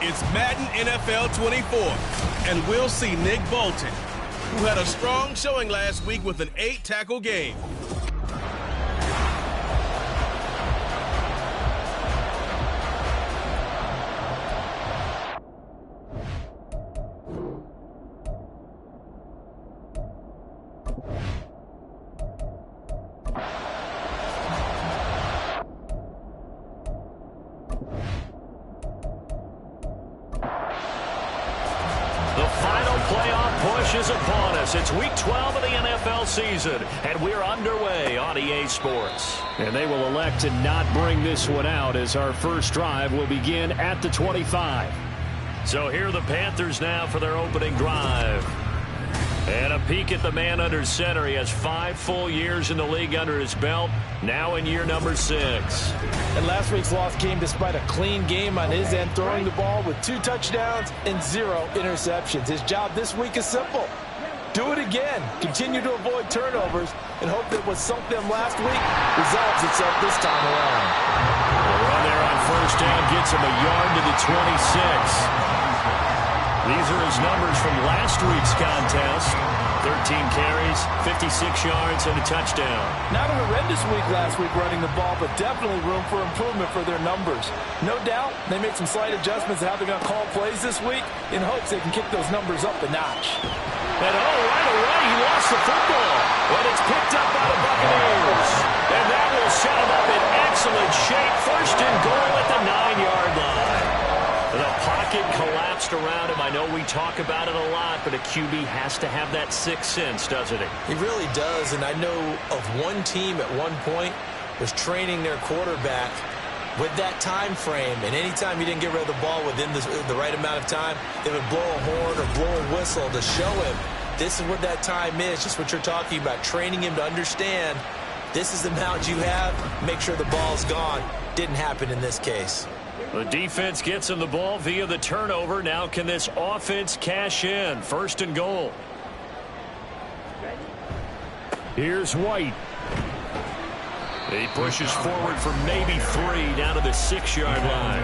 It's Madden NFL 24, and we'll see Nick Bolton, who had a strong showing last week with an 8-tackle game. Is upon us. It's week 12 of the NFL season, and we're underway on EA Sports. And they will elect to not bring this one out as our first drive will begin at the 25. So here are the Panthers now for their opening drive. And a peek at the man under center. He has 5 full years in the league under his belt, now in year number 6. And last week's loss came despite a clean game on his end, throwing the ball with 2 touchdowns and 0 interceptions. His job this week is simple. Do it again. Continue to avoid turnovers and hope that what sunk them last week resolves itself this time around. The run there on first down gets him a yard to the 26. These are his numbers from last week's contest. 13 carries, 56 yards, and a touchdown. Not a horrendous week last week running the ball, but definitely room for improvement for their numbers. No doubt, they made some slight adjustments to how they're going to call plays this week in hopes they can kick those numbers up a notch. And right away, he lost the football. But it's picked up by the Buccaneers. And that will set him up in excellent shape. First and goal at the 9-yard line. The pocket collapsed around him. I know we talk about it a lot, but a QB has to have that sixth sense, doesn't he? He really does, and I know of one team at one point was training their quarterback with that time frame, and anytime he didn't get rid of the ball within the right amount of time, they would blow a horn or blow a whistle to show him this is what that time is, just what you're talking about, training him to understand this is the amount you have, make sure the ball's gone. Didn't happen in this case. The defense gets him the ball via the turnover. Now can this offense cash in? First and goal. Here's White. He pushes forward for maybe 3 down to the 6-yard line.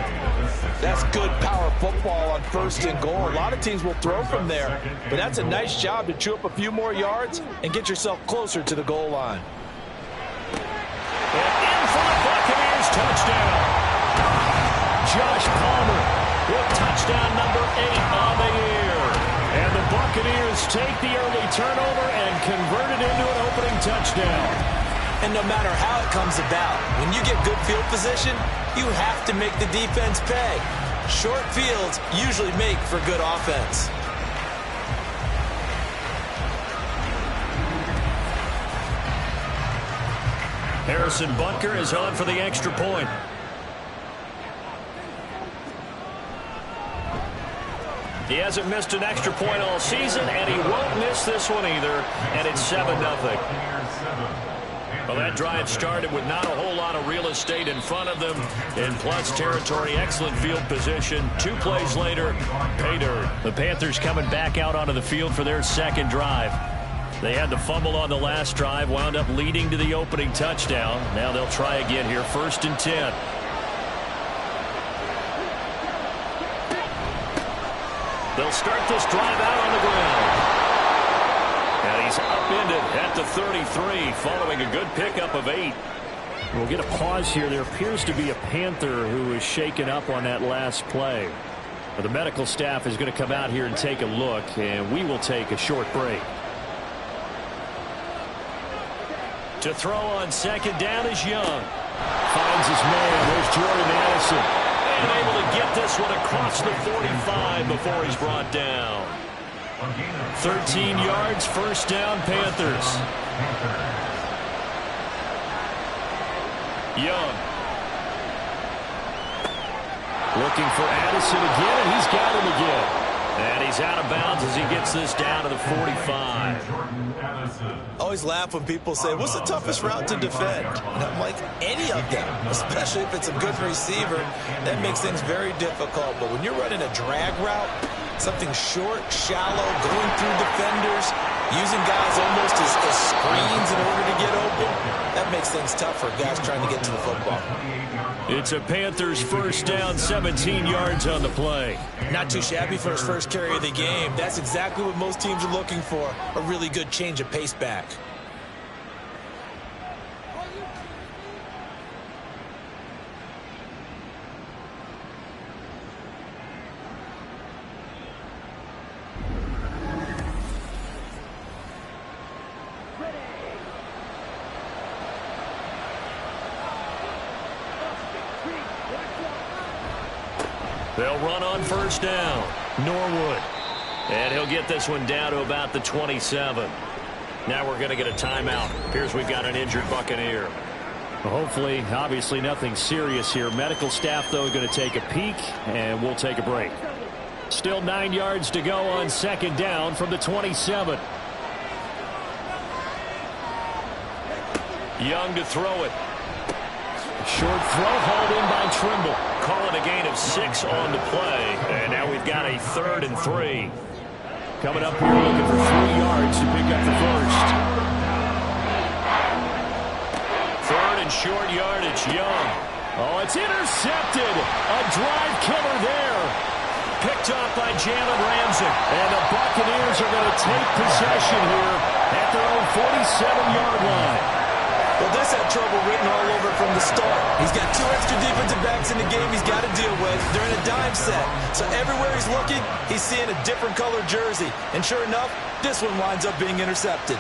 That's good power football on first and goal. A lot of teams will throw from there, but that's a nice job to chew up a few more yards and get yourself closer to the goal line. And in for the Buccaneers touchdown. Josh Palmer with touchdown number 8 on the year. And the Buccaneers take the early turnover and convert it into an opening touchdown. And no matter how it comes about, when you get good field position, you have to make the defense pay. Short fields usually make for good offense. Harrison Butker is on for the extra point. He hasn't missed an extra point all season, and he won't miss this one either, and it's 7-0. Well, that drive started with not a whole lot of real estate in front of them. In plus territory, excellent field position. 2 plays later, pay dirt. The Panthers coming back out onto the field for their second drive. They had the fumble on the last drive, wound up leading to the opening touchdown. Now they'll try again here, 1st and 10. They'll start this drive out on the ground. And he's upended at the 33 following a good pickup of 8. We'll get a pause here. There appears to be a Panther who is shaken up on that last play. But the medical staff is going to come out here and take a look, and we will take a short break. To throw on second down is Young. Finds his man. There's Jordan Addison. And able to get this one across the 45 before he's brought down. 13 yards, first down, Panthers. Young. Looking for Addison again, and he's got him again. And he's out of bounds as he gets this down to the 45. I always laugh when people say, what's the toughest route to defend? And I'm like, any of them, especially if it's a good receiver. That makes things very difficult. But when you're running a drag route, something short, shallow, going through defenders, using guys almost as screens in order to get open, that makes things tough for guys trying to get to the football. It's a Panthers first down, 17 yards on the play. Not too shabby for his first carry of the game. That's exactly what most teams are looking for, a really good change of pace back. They'll run on first down. Norwood. And he'll get this one down to about the 27. Now we're going to get a timeout. Appears we've got an injured Buccaneer. Well, hopefully, obviously nothing serious here. Medical staff, though, going to take a peek, and we'll take a break. Still 9 yards to go on second down from the 27. Young to throw it. Short throw hauled in by Trimble. Call it a gain of 6 on the play. And now we've got a 3rd and 3. Coming up here looking for 3 yards to pick up the first. 3rd and short yardage. Young. Oh, it's intercepted. A drive killer there. Picked off by Jalen Ramsey. And the Buccaneers are going to take possession here at their own 47-yard line. Well, this had trouble written all over from the start. He's got 2 extra defensive backs in the game he's got to deal with. They're in a dime set. So everywhere he's looking, he's seeing a different color jersey. And sure enough, this one winds up being intercepted.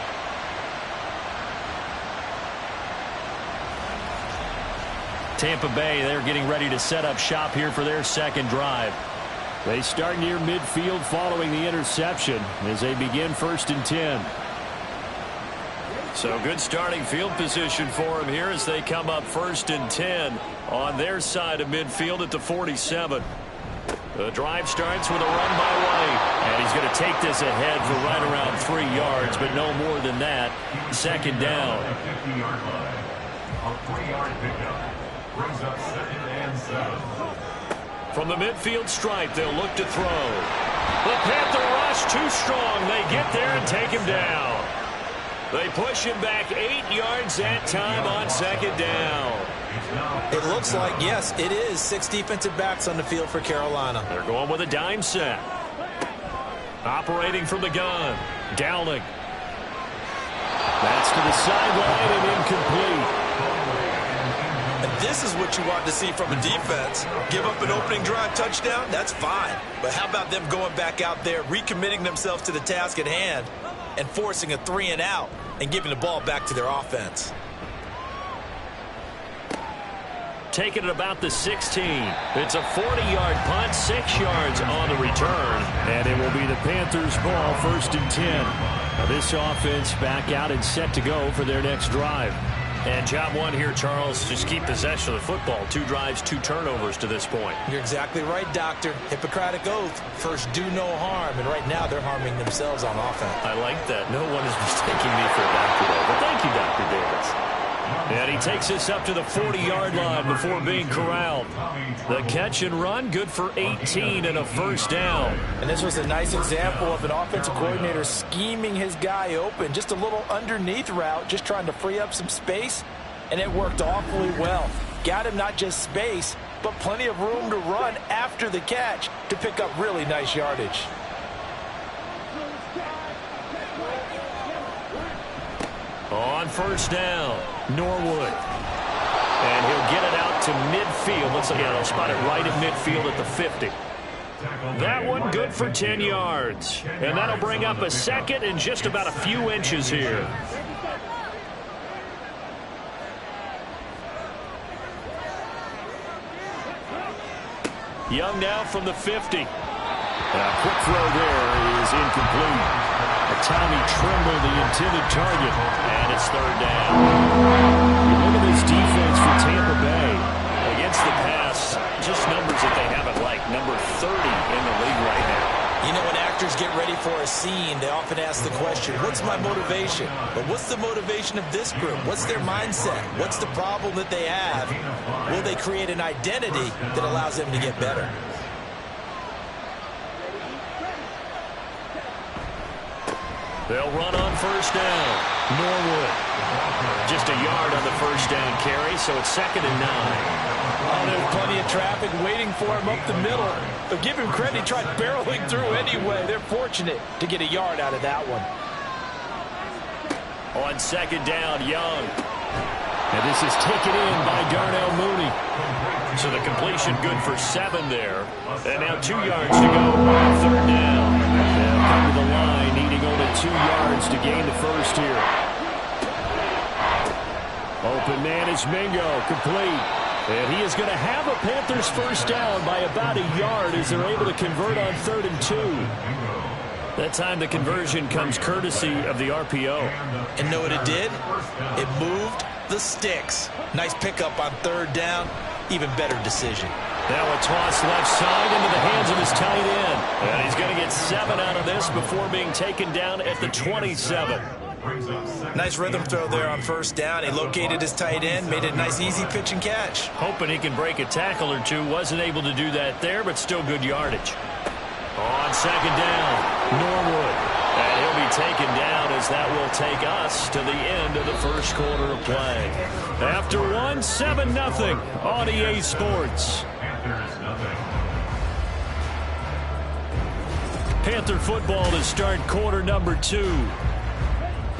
Tampa Bay, they're getting ready to set up shop here for their second drive. They start near midfield following the interception as they begin 1st and 10. So good starting field position for him here as they come up 1st and 10 on their side of midfield at the 47. The drive starts with a run by White. And he's going to take this ahead for right around 3 yards, but no more than that. Second down. From the midfield stripe, they'll look to throw. The Panther rush too strong. They get there and take him down. They push him back 8 yards that time on second down. It looks like, yes, it is 6 defensive backs on the field for Carolina. They're going with a dime set. Operating from the gun. Dowling. That's to the sideline and incomplete. And this is what you want to see from a defense. Give up an opening drive touchdown, that's fine. But how about them going back out there, recommitting themselves to the task at hand, and forcing a 3 and out and giving the ball back to their offense. Taking it about the 16. It's a 40-yard punt, 6 yards on the return. And it will be the Panthers' ball, 1st and 10. Now this offense back out and set to go for their next drive. And job one here, Charles, just keep possession of the football. 2 drives, 2 turnovers to this point. You're exactly right, Doctor. Hippocratic oath. First, do no harm. And right now, they're harming themselves on offense. I like that. No one is mistaking me for a doctor, though. But thank you, Dr. Davis. And he takes this up to the 40-yard line before being corralled. The catch and run, good for 18 and a first down. And this was a nice example of an offensive coordinator scheming his guy open. Just a little underneath route, just trying to free up some space. And it worked awfully well. Got him not just space, but plenty of room to run after the catch to pick up really nice yardage. On first down, Norwood. And he'll get it out to midfield. Looks like he'll spot it right at midfield at the 50. That one good for 10 yards. And that'll bring up a second and just about a few inches here. Young now from the 50. A quick throw there is incomplete. Tommy Trimble, the intended target. And it's third down. Look at this defense for Tampa Bay. Against the pass, just numbers that they haven't liked. Number 30 in the league right now. You know, when actors get ready for a scene, they often ask the question, what's my motivation? But what's the motivation of this group? What's their mindset? What's the problem that they have? Will they create an identity that allows them to get better? They'll run on first down. Norwood. just a yard on the first down carry, so it's 2nd and 9. Oh, there's plenty of traffic waiting for him up the middle. But give him credit, he tried barreling through anyway. They're fortunate to get a yard out of that one. On 2nd down, Young. And this is taken in by Darnell Mooney. So the completion good for 7 there. And now 2 yards to go on 3rd down. They'll come to the line, needing only 2 yards to gain the first here. Open man is Mingo, complete. And he is going to have a Panthers first down by about a yard as they're able to convert on 3rd and 2. That time the conversion comes courtesy of the RPO. And know what it did? It moved the sticks. Nice pickup on 3rd down. Even better decision. Now a toss left side into the hands of his tight end. And he's going to get 7 out of this before being taken down at the 27. Nice rhythm throw there on 1st down. He located his tight end, made it a nice easy pitch and catch. Hoping he can break a tackle or two. Wasn't able to do that there, but still good yardage. On 2nd down, Norwood. And he'll be taken down as that will take us to the end of the first quarter of play. After 1, 7-0 on EA Sports. Panther football to start quarter number 2.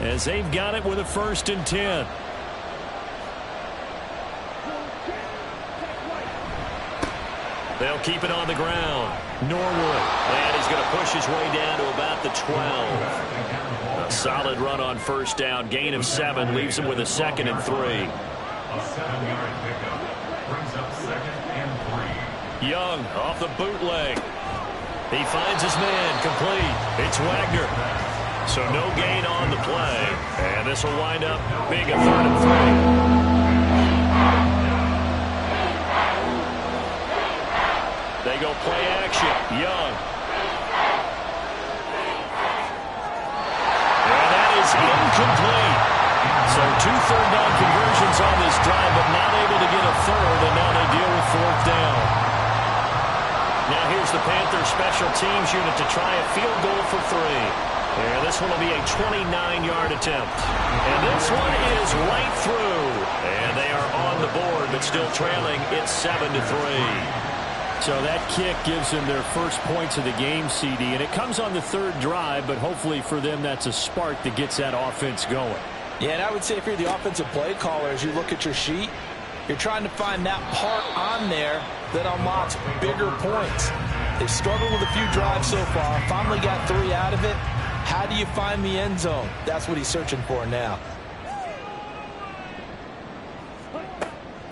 As they've got it with a 1st and 10. They'll keep it on the ground. Norwood. And he's going to push his way down to about the 12. A solid run on 1st down. Gain of 7 leaves him with a 2nd and 3. A 7-yard pickup brings up 2nd and 3. Young off the bootleg. He finds his man complete. It's Wagner. So no gain on the play. And this will wind up being a 3rd and 3. They go play action. Young. And that is incomplete. So 2 third down conversions on this drive, but not able to get a 3rd, and now they deal with 4th down. Now here's the Panthers special teams unit to try a field goal for 3. And this one will be a 29-yard attempt. And this one is right through. And they are on the board, but still trailing. It's 7-3. So that kick gives them their first points of the game, CD, and it comes on the 3rd drive, but hopefully for them that's a spark that gets that offense going. Yeah, and I would say if you're the offensive play caller, as you look at your sheet, you're trying to find that part on there that unlocks bigger points. They've struggled with a few drives so far, finally got 3 out of it. How do you find the end zone? That's what he's searching for now.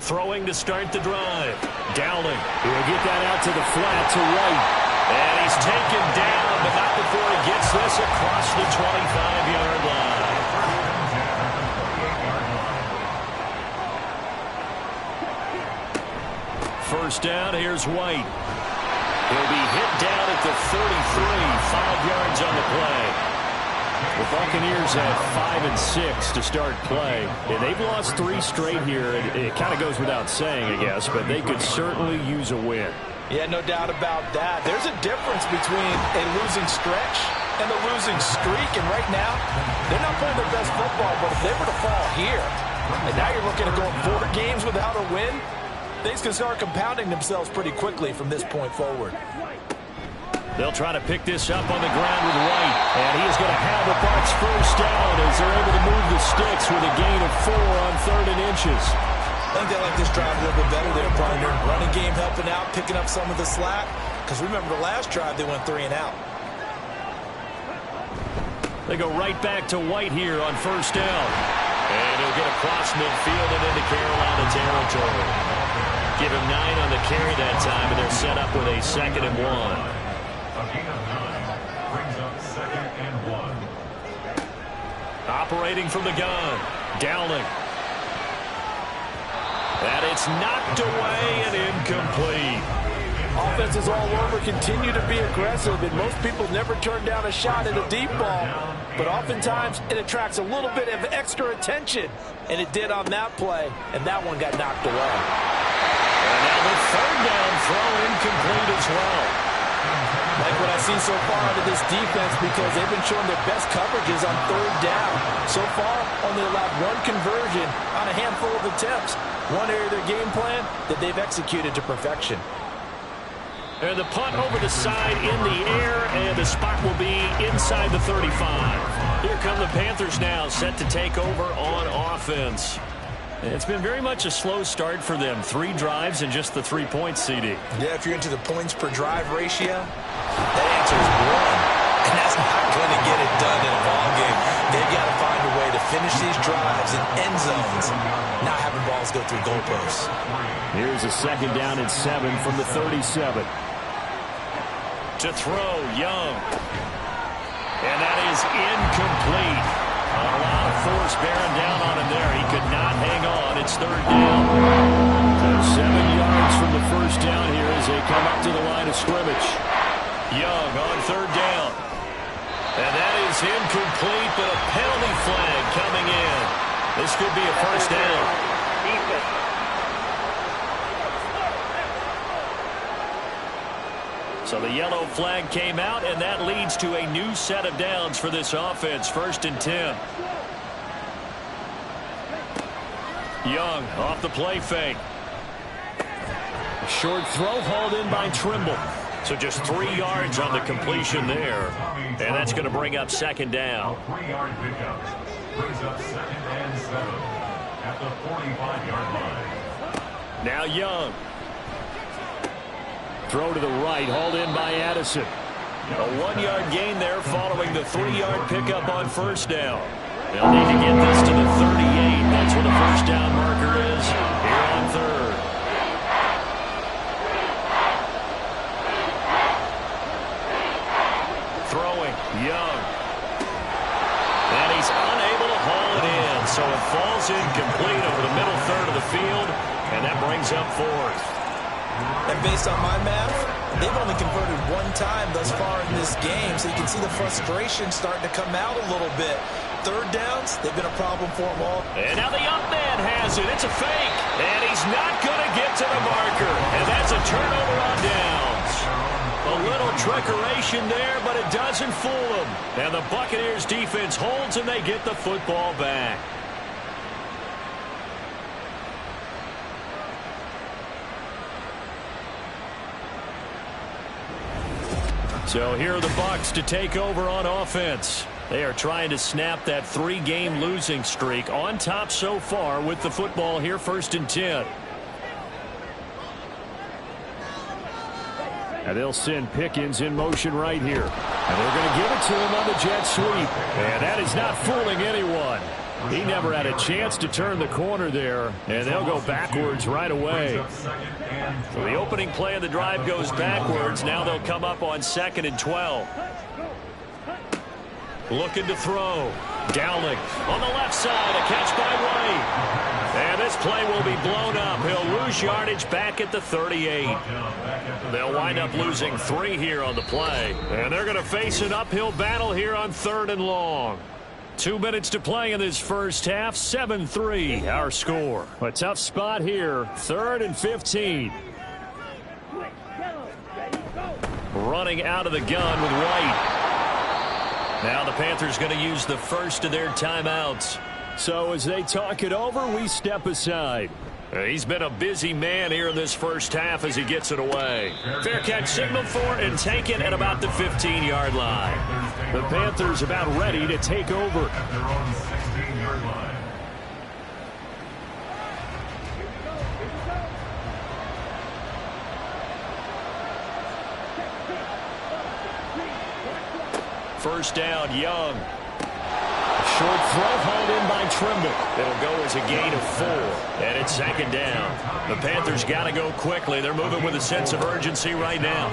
Throwing to start the drive. Dowling. He'll get that out to the flat to White. And he's taken down, but not before he gets this across the 25-yard line. First down, here's White. He'll be hit down at the 33, 5 yards on the play. The Buccaneers have 5 and 6 to start play. And they've lost 3 straight here. It kind of goes without saying, I guess, but they could certainly use a win. Yeah, no doubt about that. There's a difference between a losing stretch and a losing streak. And right now, they're not playing their best football, but if they were to fall here, and now you're looking at going 4 games without a win, things can start compounding themselves pretty quickly from this point forward. They'll try to pick this up on the ground with White. And he is going to have the Bucs first down as they're able to move the sticks with a gain of 4 on 3rd and inches. I think they like this drive a little bit better there, partner. Running game helping out, picking up some of the slack. Because remember the last drive, they went 3 and out. They go right back to White here on first down. And he'll get across midfield and into Carolina territory. Give him 9 on the carry that time, and they're set up with a 2nd and 1. A gain of 9 brings up 2nd and 1. Operating from the gun, Dowling. And it's knocked away and incomplete. Offenses all over continue to be aggressive, and most people never turn down a shot at a deep ball. But oftentimes, it attracts a little bit of extra attention, and it did on that play, and that one got knocked away. And now the 3rd down throw incomplete as well. Like what I've seen so far out of this defense, because they've been showing their best coverages on third down. So far, only allowed one conversion on a handful of attempts. One area of their game plan that they've executed to perfection. And the punt over the side in the air, and the spot will be inside the 35. Here come the Panthers now, set to take over on offense. It's been very much a slow start for them. 3 drives and just the 3 points, CD. Yeah, if you're into the points per drive ratio, that answer is 1. And that's not going to get it done in a ball game. They've got to find a way to finish these drives in end zones, not having balls go through goalposts. Here's a 2nd down and 7 from the 37. To throw, Young. And that is incomplete. A lot of force bearing down on him there. He could not hang on. It's 3rd down. So 7 yards from the 1st down here as they come up to the line of scrimmage. Young on 3rd down. And that is incomplete, but a penalty flag coming in. This could be a 1st down. So the yellow flag came out, and that leads to a new set of downs for this offense. 1st and 10. Young off the play fake. A short throw hauled in by Trimble. So just 3 yards on the completion there. And that's going to bring up 2nd down. 3-yard pickup brings up 2nd and 7 at the 45-yard line. Now Young. Throw to the right, hauled in by Addison. A 1-yard gain there following the 3-yard pickup on 1st down. They'll need to get this to the 38. That's where the 1st down marker is here on 3rd. Throwing, Young. And he's unable to haul it in. So it falls incomplete over the middle third of the field. And that brings up 4th. And based on my math, they've only converted 1 time thus far in this game, so you can see the frustration starting to come out a little bit. 3rd downs, they've been a problem for them all. And now the up man has it. It's a fake. And he's not going to get to the marker. And that's a turnover on downs. A little trickeration there, but it doesn't fool them. And the Buccaneers defense holds, and they get the football back. So here are the Bucs to take over on offense. They are trying to snap that 3-game losing streak. On top so far with the football here, 1st and 10. And they'll send Pickens in motion right here. And they're going to give it to him on the jet sweep. And that is not fooling anyone. He never had a chance to turn the corner there. And they'll go backwards right away. So the opening play of the drive goes backwards. Now they'll come up on 2nd and 12. Looking to throw. Dowling on the left side. A catch by White. And this play will be blown up. He'll lose yardage back at the 38. They'll wind up losing 3 here on the play. And they're going to face an uphill battle here on 3rd and long. 2 minutes to play in this first half. 7-3 our score. A tough spot here. 3rd and 15. Running out of the gun with White. Now the Panthers going to use the first of their timeouts. So as they talk it over, we step aside. He's been a busy man here in this first half as he gets it away. Fair catch signaled for and taken at about the 15-yard line. The Panthers about ready to take over. At their own 16-yard line. First down, Young. Short throw hauled in by Trimble. It'll go as a gain of 4. And it's 2nd down. The Panthers got to go quickly. They're moving with a sense of urgency right now.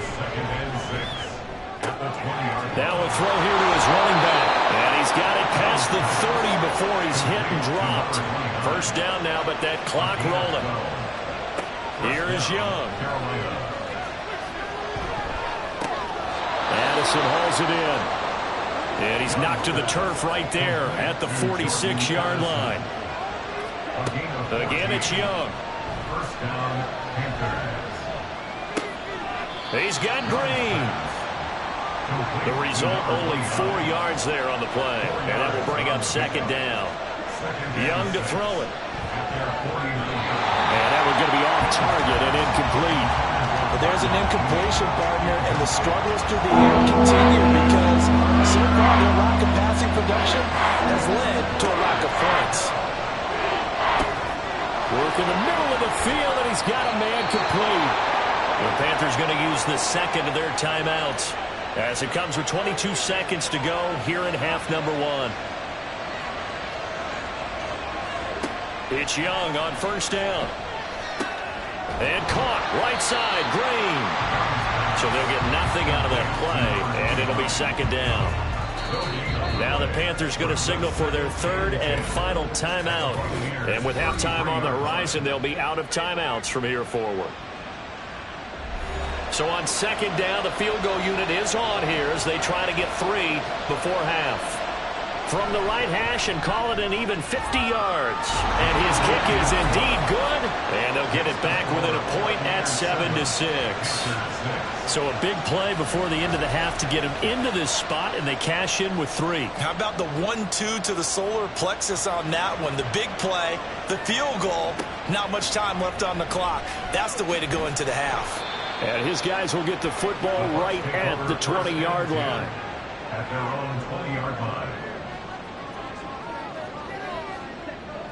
Now a throw here to his running back. And he's got it past the 30 before he's hit and dropped. First down now, but that clock rolling. Here is Young. Addison hauls it in. And he's knocked to the turf right there at the 46-yard line. Again, it's Young. First down, Panthers. He's got Green. The result, only 4 yards there on the play. And that will bring up second down. Young to throw it. And that one's going to be off target and incomplete. But there's an incompletion, partner, and the struggles through the air continue because so far their lack of passing production has led to a lack of points. Work in the middle of the field, and he's got a man complete. The Panthers going to use the second of their timeouts as it comes with 22 seconds to go here in half number 1. It's Young on first down. And caught right side, Green. So they'll get nothing out of that play, and it'll be second down. Now the Panthers going to signal for their third and final timeout. And with halftime on the horizon, they'll be out of timeouts from here forward. So on second down, the field goal unit is on here as they try to get 3 before half. From the right hash and call it an even 50 yards. And his kick is indeed good. And they'll get it back within a point at 7-6. So a big play before the end of the half to get him into this spot, and they cash in with 3. How about the 1-2 to the solar plexus on that one? The big play, the field goal, not much time left on the clock. That's the way to go into the half. And his guys will get the football right at the 20-yard line. At their own 20-yard line.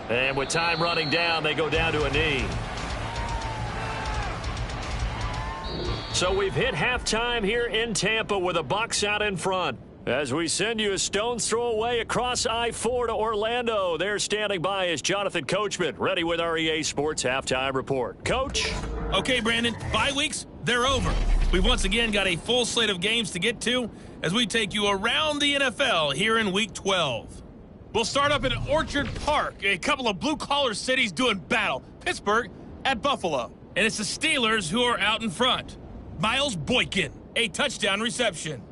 And with time running down, they go down to a knee. So we've hit halftime here in Tampa with the Bucs out in front. As we send you a stone's throw away across I-4 to Orlando. There standing by is Jonathan Coachman, ready with our EA Sports Halftime Report. Coach? Okay, Brandon, bye weeks, they're over. We've once again got a full slate of games to get to as we take you around the NFL here in Week 12. We'll start up in Orchard Park, a couple of blue-collar cities doing battle. Pittsburgh at Buffalo. And it's the Steelers who are out in front. Miles Boykin, a touchdown reception.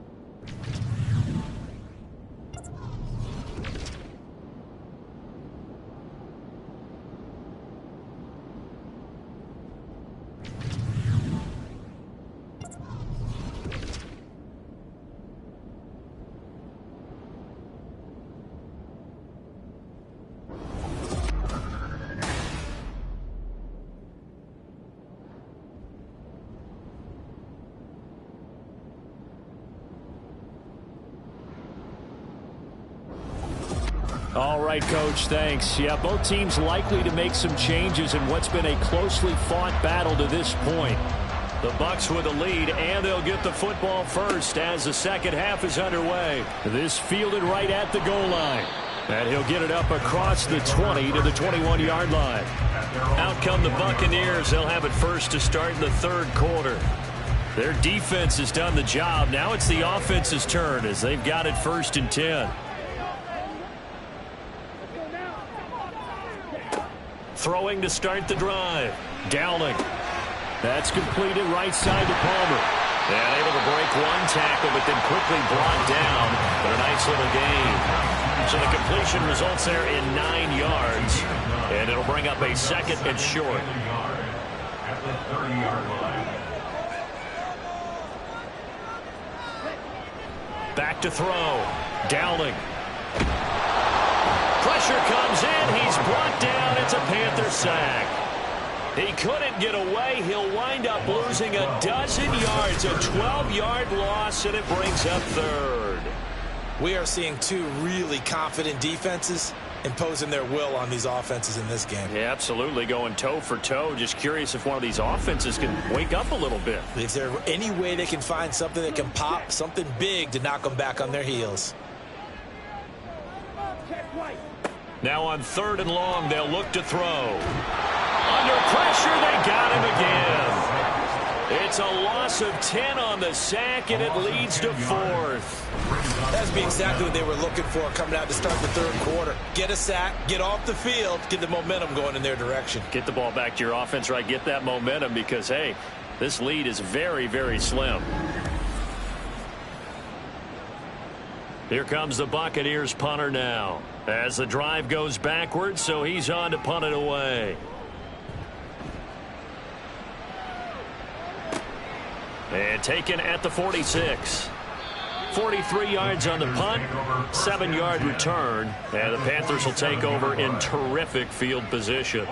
All right, Coach, thanks. Yeah, both teams likely to make some changes in what's been a closely fought battle to this point. The Bucs with the lead, and they'll get the football first as the second half is underway. This fielded right at the goal line. And he'll get it up across the 20 to the 21-yard line. Out come the Buccaneers. They'll have it first to start in the third quarter. Their defense has done the job. Now it's the offense's turn as they've got it first and 10. Throwing to start the drive. Dowling. That's completed right side to Palmer. And able to break one tackle, but then quickly brought down. But a nice little gain. So the completion results there in 9 yards. And it'll bring up a second and short. At the 30-yard line. Back to throw. Dowling. Pressure comes in. He's brought down. It's a Panther sack. He couldn't get away. He'll wind up losing a dozen yards. A 12-yard loss, and it brings up third. We are seeing two really confident defenses imposing their will on these offenses in this game. Yeah, absolutely. Going toe for toe. Just curious if one of these offenses can wake up a little bit. Is there any way they can find something that can pop, something big to knock them back on their heels? Now on third and long, they'll look to throw. Under pressure, they got him again. It's a loss of 10 on the sack, and it leads to fourth. That's be exactly what they were looking for coming out to start the third quarter. Get a sack, get off the field, get the momentum going in their direction. Get the ball back to your offense, right? Get that momentum because, hey, this lead is very, very slim. Here comes the Buccaneers punter now. As the drive goes backwards, so he's on to punt it away. And taken at the 46. 43 yards on the punt, 7-yard return, and the Panthers will take over in terrific field position.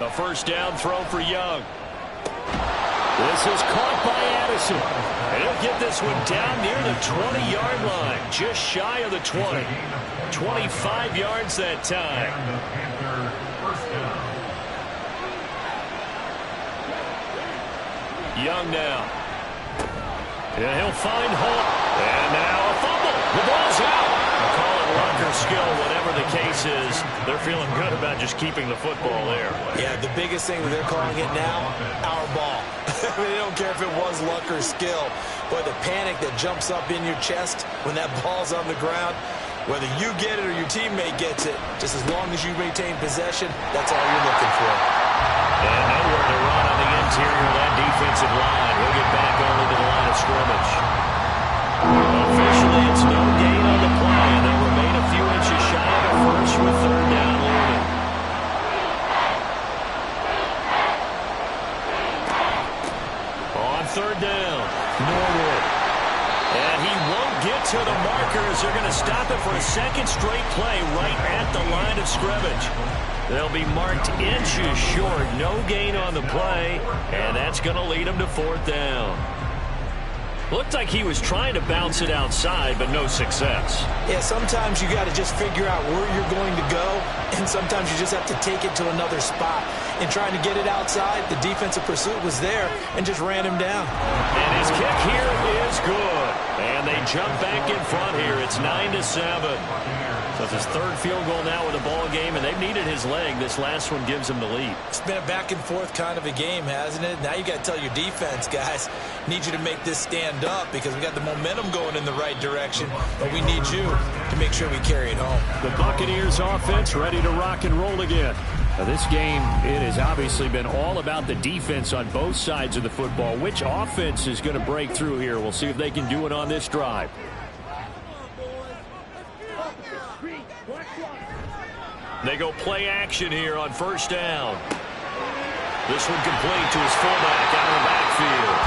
A first down throw for Young. This is caught by Addison. And he'll get this one down near the 20-yard line, just shy of the 20. 25 yards that time. Young now. And he'll find Holt. And now a fumble. The ball's out. Call it luck or skill, whatever the case is. They're feeling good about just keeping the football there. Yeah, the biggest thing that they're calling it now, our ball. I mean, they don't care if it was luck or skill. But the panic that jumps up in your chest when that ball's on the ground, whether you get it or your teammate gets it, just as long as you maintain possession, that's all you're looking for. And nowhere to run on the interior of that defensive line. We'll get back only to the line of scrimmage. Officially, it's no gain on the play, and they'll remain a few inches shy of the first with third down looming. On third down, Norwood. And he won't get to the markers. They're going to stop it for a second straight play right at the line of scrimmage. They'll be marked inches short. No gain on the play, and that's going to lead them to fourth down. Looked like he was trying to bounce it outside, but no success. Yeah, sometimes you got to just figure out where you're going to go, and sometimes you just have to take it to another spot. In trying to get it outside, the defensive pursuit was there and just ran him down. And his kick here is good. And they jump back in front here. It's 9-7. So it's his third field goal now with the ball game, and they've needed his leg. This last one gives him the lead. It's been a back-and-forth kind of a game, hasn't it? Now you got to tell your defense, guys, need you to make this stand up because we got the momentum going in the right direction, but we need you to make sure we carry it home. The Buccaneers offense ready to rock and roll again. Now this game, it has obviously been all about the defense on both sides of the football. Which offense is going to break through here? We'll see if they can do it on this drive. They go play action here on first down. This one complete to his fullback out of the backfield.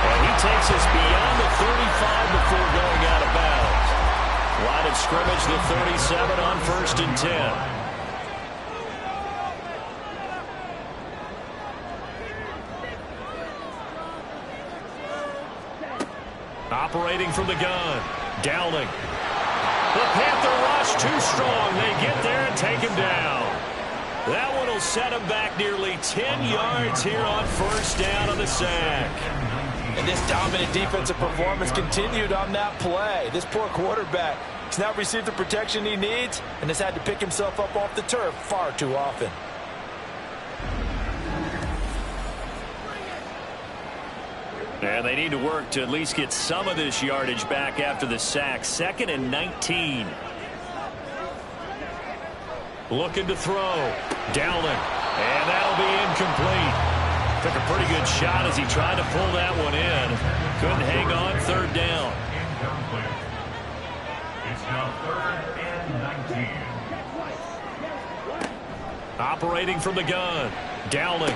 And he takes us beyond the 35 before going out of bounds. Line of scrimmage, the 37 on 1st and 10. Operating from the gun. Dowling. The Panther rush too strong. They get there and take him down. That one will set him back nearly 10 yards here on first down on the sack. And this dominant defensive performance continued on that play. This poor quarterback has now received the protection he needs and has had to pick himself up off the turf far too often. And they need to work to at least get some of this yardage back after the sack. 2nd and 19. Looking to throw. Dowling. And that'll be incomplete. Took a pretty good shot as he tried to pull that one in. Couldn't hang on. 3rd down. Incomplete. It's now 3rd and 19. Operating from the gun. Dowling.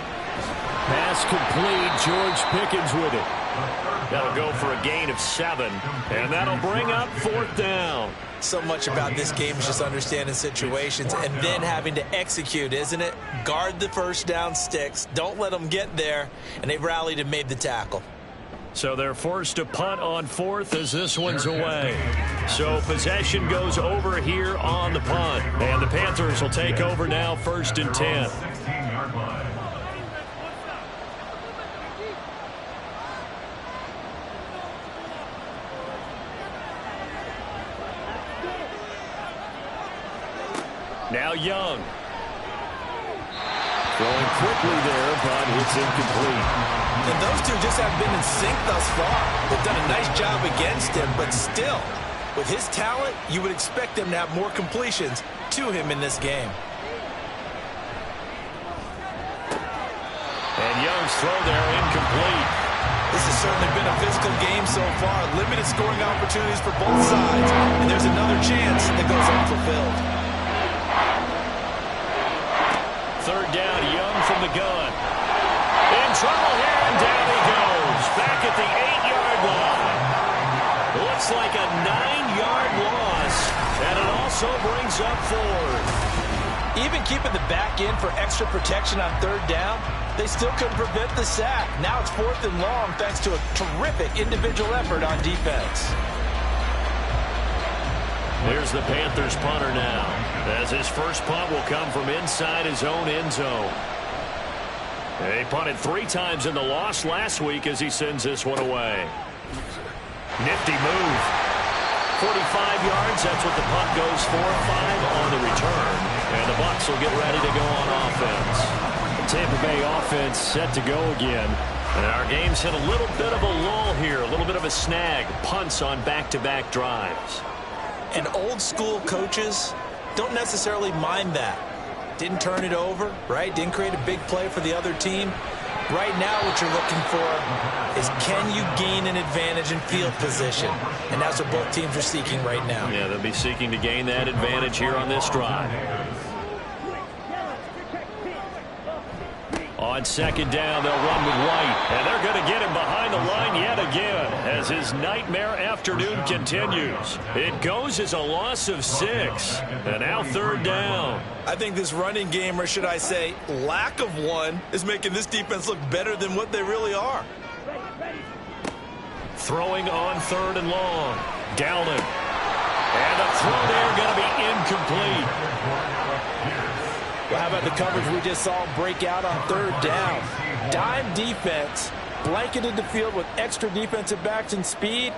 Pass complete. George Pickens with it. That'll go for a gain of 7. And that'll bring up 4th down. So much about this game is just understanding situations and then having to execute, isn't it? Guard the first down sticks. Don't let them get there. And they've rallied and made the tackle. So they're forced to punt on 4th as this one's away. So possession goes over here on the punt. And the Panthers will take over now 1st and 10. 16-yard line. Now Young. Throwing quickly there, but it's incomplete. And those two just haven't been in sync thus far. They've done a nice job against him, but still, with his talent, you would expect them to have more completions to him in this game. And Young's throw there incomplete. This has certainly been a physical game so far. Limited scoring opportunities for both sides. And there's another fulfilled. Third down, Young from the gun. In trouble here, and down he goes. Back at the 8-yard line. Looks like a 9-yard loss, and it also brings up 4. Even keeping the back in for extra protection on third down, they still couldn't prevent the sack. Now it's 4th and long thanks to a terrific individual effort on defense. Here's the Panthers punter now, as his first punt will come from inside his own end zone. He punted 3 times in the loss last week as he sends this one away. Nifty move. 45 yards, that's what the punt goes for. 5 on the return. And the Bucs will get ready to go on offense. The Tampa Bay offense set to go again. And our game's hit a little bit of a lull here, a little bit of a snag. Punts on back-to-back drives. And old-school coaches don't necessarily mind that. Didn't turn it over, right? Didn't create a big play for the other team. Right now what you're looking for is, can you gain an advantage in field position? And that's what both teams are seeking right now. Yeah, they'll be seeking to gain that advantage here on this drive. On second down, they'll run with White. And they're going to get him behind the line yet again as his nightmare afternoon continues. It goes as a loss of 6. And now third down. I think this running game, or should I say lack of one, is making this defense look better than what they really are. Throwing on third and long. Downing. And the throw there going to be incomplete. Well, how about the coverage we just saw break out on third down? Dime defense, blanketed the field with extra defensive backs and speed,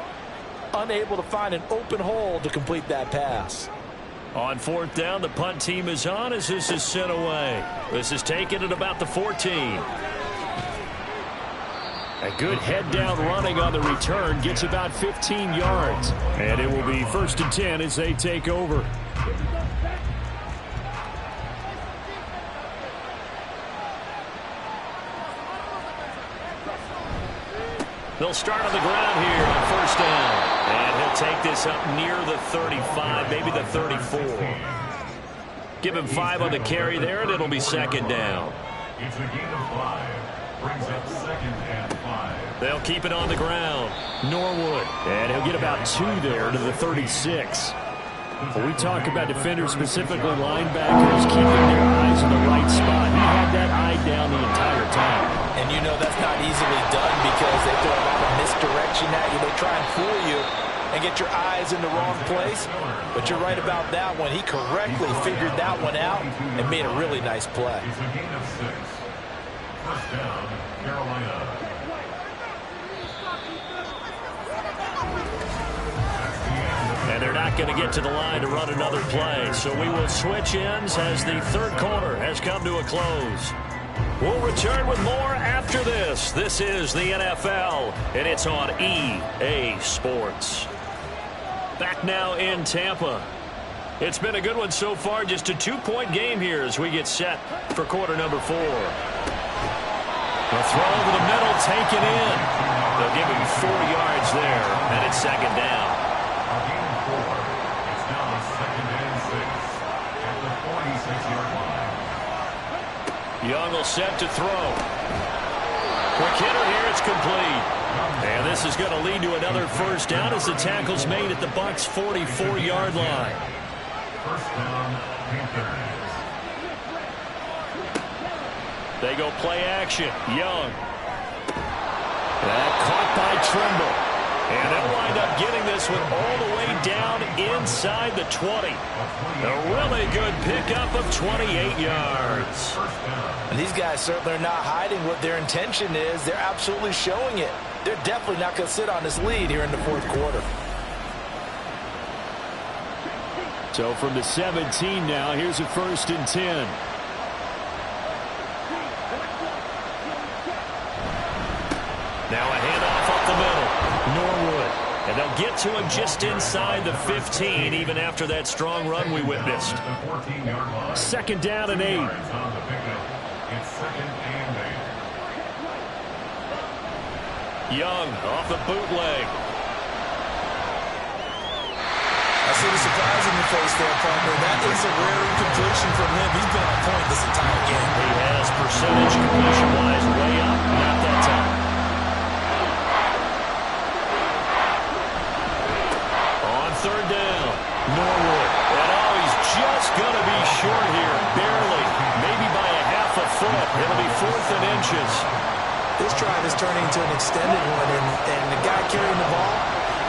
unable to find an open hole to complete that pass. On fourth down, the punt team is on as this is sent away. This is taken at about the 14. A good head down running on the return gets about 15 yards. And it will be 1st and 10 as they take over. They'll start on the ground here on first down. And he'll take this up near the 35, maybe the 34. Give him 5 on the carry there, and it'll be second down. It's a gain of 5. Brings up 2nd and 5. They'll keep it on the ground. Norwood. And he'll get about 2 there to the 36. When we talk about defenders, specifically linebackers, keeping their eyes in the right spot, he had that eye down the entire time. And you know that's not easily done because they throw a lot of misdirection at you. They try and fool you and get your eyes in the wrong place. But you're right about that one. He correctly figured that one out and made a really nice play. It's a gain of 6. First down, Carolina. And they're not going to get to the line to run another play. So we will switch ends as the third quarter has come to a close. We'll return with more after this. This is the NFL, and it's on EA Sports. Back now in Tampa. It's been a good one so far. Just a 2-point game here as we get set for quarter number 4. The throw over the middle, taken in. They'll give him 4 yards there, and it's second down. A gain of 4. It's now 2nd and 6 at the 46-yard line. Young will set to throw. Quick hitter here, it's complete. And this is going to lead to another first down as the tackle's made at the Bucs' 44-yard line. First down, Panthers. They go play action. Young. That caught by Trimble. And they'll wind up getting this one all the way down inside the 20. A really good pickup of 28 yards. And these guys certainly are not hiding what their intention is. They're absolutely showing it. They're definitely not going to sit on this lead here in the fourth quarter. So from the 17 now, here's a 1st and 10. Now a handoff up the middle. Norwood. And they'll get to him just inside the 15, even after that strong run we witnessed. 2nd down and 8. It's 2nd and 8. Young off the bootleg. A see the surprise in your face there, partner. That is a rare incompletion from him. He's been on point this entire game. He has percentage completion-wise way up. Not that time. On third down, Norwood. And oh, he's just going to be short here. Barely. Maybe by a half a foot. It'll be 4th and inches. This drive is turning into an extended one, and the guy carrying the ball,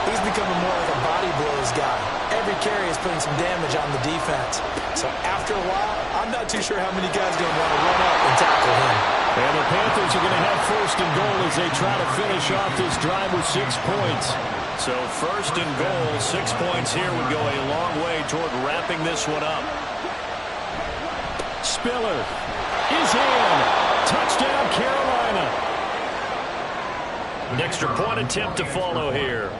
he's becoming more like a body blows guy. Every carry is putting some damage on the defense. So after a while, I'm not too sure how many guys are going to want to run up and tackle him. And the Panthers are going to have 1st and goal as they try to finish off this drive with 6 points. So 1st and goal, 6 points here would go a long way toward wrapping this one up. Spiller is in. Touchdown, Carolina. An extra point attempt to follow here.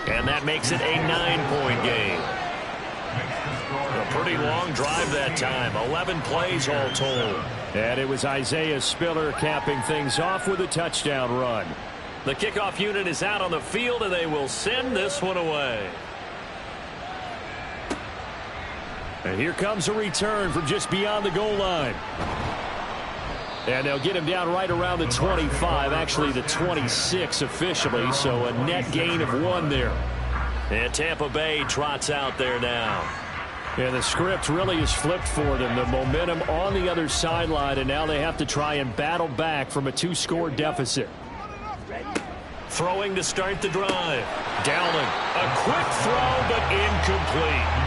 And that makes it a 9-point game. A pretty long drive that time. 11 plays all told. And it was Isaiah Spiller capping things off with a touchdown run. The kickoff unit is out on the field, and they will send this one away. And here comes a return from just beyond the goal line. And they'll get him down right around the 25, actually the 26 officially, so a net gain of 1 there. And Tampa Bay trots out there now. And the script really is flipped for them. The momentum on the other sideline, and now they have to try and battle back from a 2-score deficit. Throwing to start the drive. Dowling. A quick throw, but incomplete.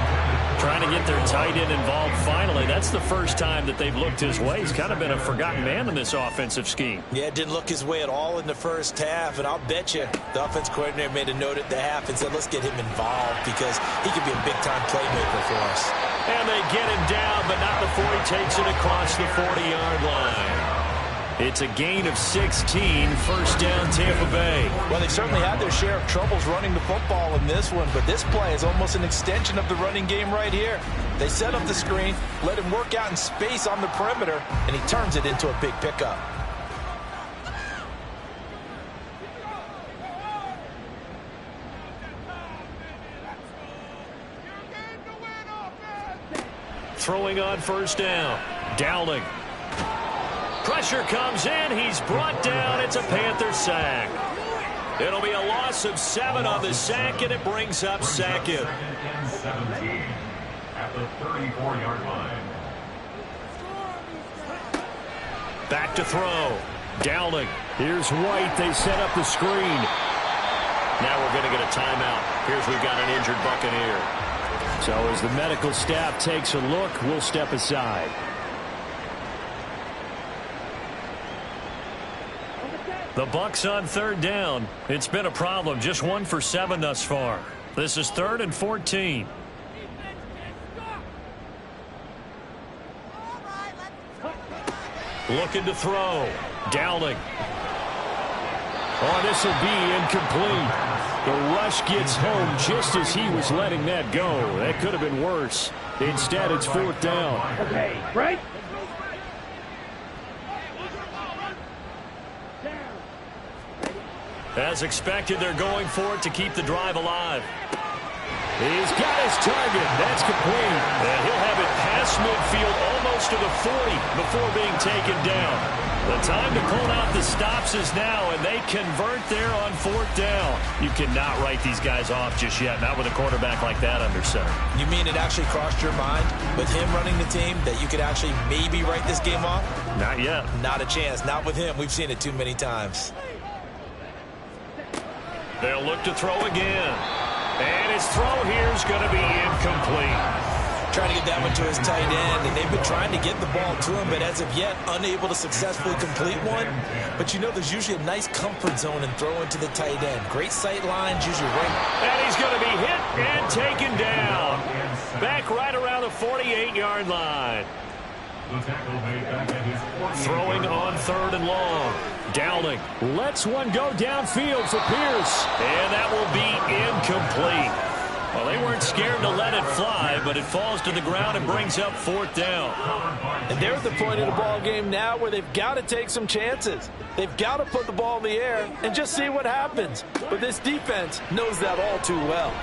Trying to get their tight end involved finally. That's the first time that they've looked his way. He's kind of been a forgotten man in this offensive scheme. Yeah, it didn't look his way at all in the first half, and I'll bet you the offense coordinator made a note at the half and said, let's get him involved because he could be a big-time playmaker for us. And they get him down, but not before he takes it across the 40-yard line. It's a gain of 16, 1st down Tampa Bay. Well, they certainly had their share of troubles running the football in this one, but this play is almost an extension of the running game right here. They set up the screen, let him work out in space on the perimeter, and he turns it into a big pickup. Throwing on 1st down. Dowling. Pressure comes in. He's brought down. It's a Panther sack. It'll be a loss of 7 on the sack, and it brings up 2nd. 2nd and 17 at the 34-yard line. Back to throw. Dowling. Here's White. They set up the screen. Now we're going to get a timeout. Here's we've got an injured Buccaneer. So as the medical staff takes a look, we'll step aside. The Bucs on 3rd down. It's been a problem. Just 1 for 7 thus far. This is 3rd and 14. Looking to throw. Dowling. Oh, this will be incomplete. The rush gets home just as he was letting that go. That could have been worse. Instead, it's 4th down. Okay, right? As expected, they're going for it to keep the drive alive. He's got his target. That's complete. And he'll have it past midfield almost to the 40 before being taken down. The time to pull out the stops is now, and they convert there on 4th down. You cannot write these guys off just yet, not with a quarterback like that under center. You mean it actually crossed your mind with him running the team that you could actually maybe write this game off? Not yet. Not a chance. Not with him. We've seen it too many times. They'll look to throw again. And his throw here is going to be incomplete. Trying to get that one to his tight end, and they've been trying to get the ball to him, but as of yet, unable to successfully complete one. But you know there's usually a nice comfort zone in throwing to the tight end. Great sight lines, usually right. And he's going to be hit and taken down. Back right around the 48-yard line. Throwing on 3rd and long. Dowling lets one go downfield for Pierce. And that will be incomplete. Well, they weren't scared to let it fly, but it falls to the ground and brings up 4th down. And they're at the point of the ball game now where they've got to take some chances. They've got to put the ball in the air and just see what happens. But this defense knows that all too well.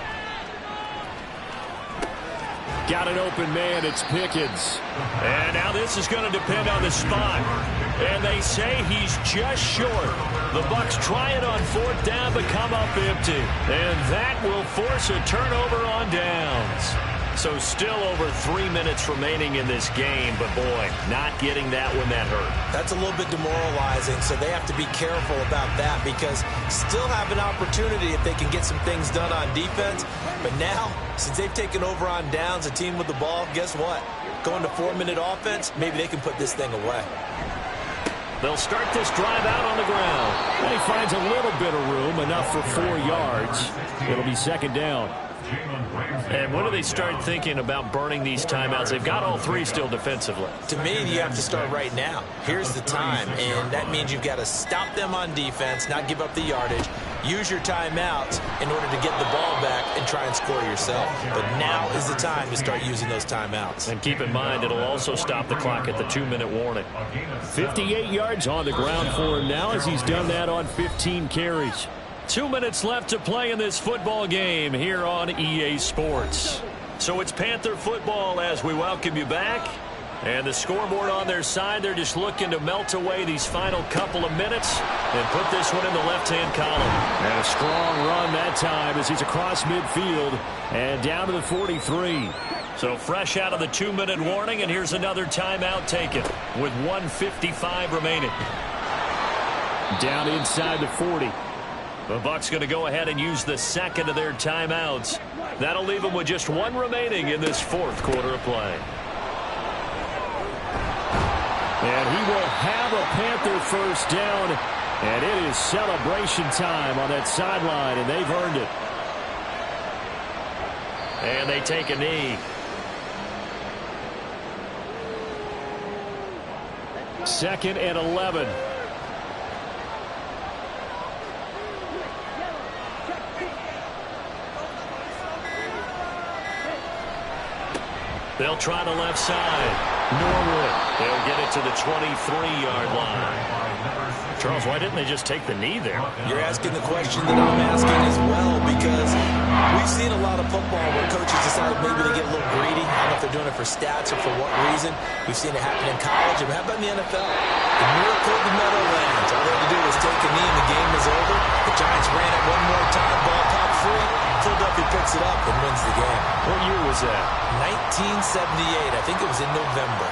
Got an open man. It's Pickens. And now this is going to depend on the spot. And they say he's just short. The Bucs try it on 4th down, but come up empty. And that will force a turnover on downs. So still over 3 minutes remaining in this game, but boy, not getting that one that hurt. That's a little bit demoralizing, so they have to be careful about that because still have an opportunity if they can get some things done on defense. But now, since they've taken over on downs, a team with the ball, guess what? Going to 4-minute offense, maybe they can put this thing away. They'll start this drive out on the ground. And he finds a little bit of room, enough for 4 yards. It'll be 2nd down. And when do they start thinking about burning these timeouts? They've got all 3 still defensively. To me, you have to start right now. Here's the time, and that means you've got to stop them on defense, not give up the yardage, use your timeouts in order to get the ball back and try and score yourself. But now is the time to start using those timeouts. And keep in mind, it'll also stop the clock at the 2-minute warning. 58 yards on the ground for him now as he's done that on 15 carries. 2 minutes left to play in this football game here on EA Sports. So it's Panther football as we welcome you back. And the scoreboard on their side, they're just looking to melt away these final couple of minutes and put this one in the left-hand column. And a strong run that time as he's across midfield and down to the 43. So fresh out of the 2-minute warning, and here's another timeout taken with 1:55 remaining. Down inside the 40. The Bucs going to go ahead and use the second of their timeouts. That'll leave them with just 1 remaining in this 4th quarter of play. And he will have a Panther 1st down. And it is celebration time on that sideline, and they've earned it. And they take a knee. 2nd and 11. They'll try the left side. Norwood. They'll get it to the 23-yard line. Charles, why didn't they just take the knee there? You're asking the question that I'm asking as well because we've seen a lot of football where coaches decide maybe they get a little greedy. I don't know if they're doing it for stats or for what reason. We've seen it happen in college. And how about in the NFL? The miracle of the Meadowlands. All they had to do was take a knee and the game was over. The Giants ran it one more time. Ball popped free. Philadelphia picks it up and wins the game. What year was that? 1978. I think it was in November.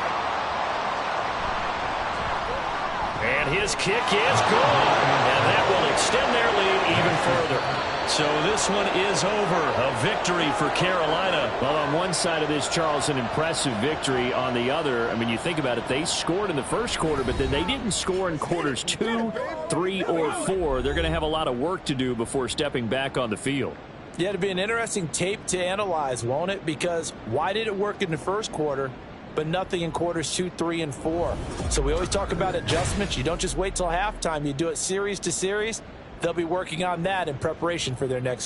And his kick is good. And that will extend their lead even further. So this one is over. A victory for Carolina. Well, on one side of this, Charles, an impressive victory. On the other, I mean, you think about it, they scored in the 1st quarter, but then they didn't score in quarters 2, 3, or 4. They're going to have a lot of work to do before stepping back on the field. Yeah, it'll be an interesting tape to analyze, won't it? Because why did it work in the 1st quarter, but nothing in quarters 2, 3, and 4? So we always talk about adjustments. You don't just wait till halftime. You do it series to series. They'll be working on that in preparation for their next